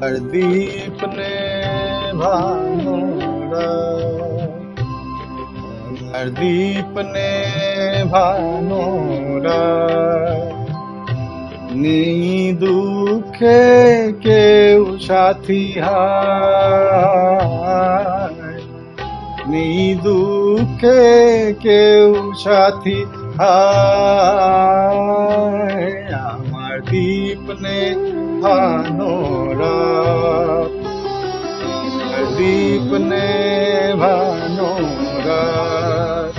আর দীপ নেভানো রাত, আর দীপ নেভানো রাত, নেই দুঃখে কেউ সাথী হায়, নেই দুঃখে কেউ সাথী হায়, আমার দীপ নেভানো রাত, আর দীপ নেভানো রাত।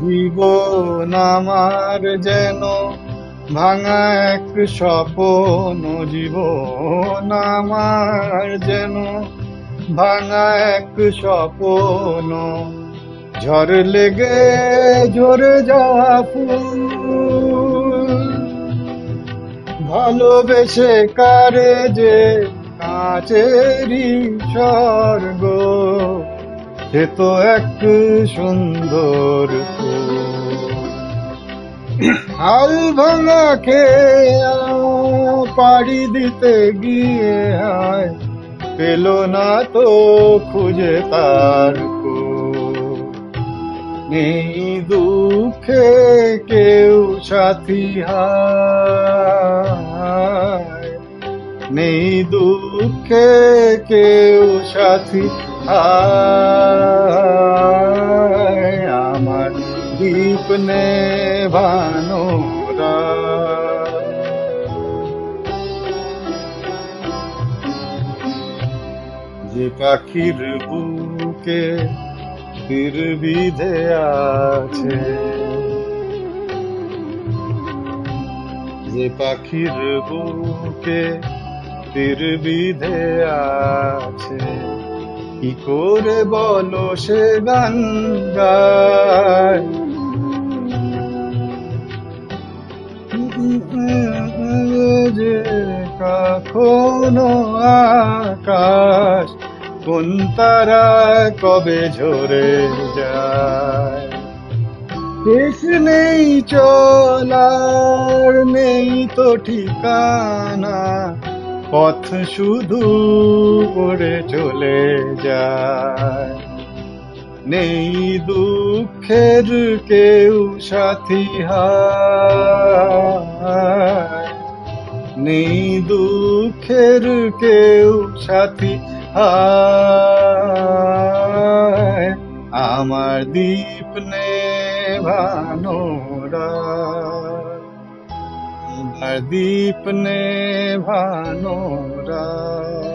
জীবন আমার যেন ভাঙা এক স্বপ্ন, জীবন আমার যেন ভাঙা এক স্বপ্ন, ঝড় লেগে ঝরে যাওয়া ফুল, ভালোবেসে কারে যে কাছেরই স্বর্গ, সে তো এক সুন্দর ফুল। হাল ভাঙা খেয়ে পাড়ি দিতে গিয়ে হায় পেল না তো খুঁজে তার কূল। নেই দুঃখে কেউ সাথী হায়, নেই দুঃখে কেউ সাথী হায়, আমার দীপ নেভানো রাত। যে পাখির বুকে তীর বিঁধে আছে, যে পাখির বুকে তীর বিঁধে আছে, কি করে বলো সে গান গায়, যে কখনো আকাশ কোন তারা কবে ঝরে যায়, শেষ নেই চলার নেই তো ঠিকানা, পথ শুধু করে চলে যায়, নেই দুঃখের কেউ সাথী হায়, নেই দুঃখের কেউ সাথী হায়, আমার দীপ নেভানো রাত, আমার দীপ নেভানো রাত।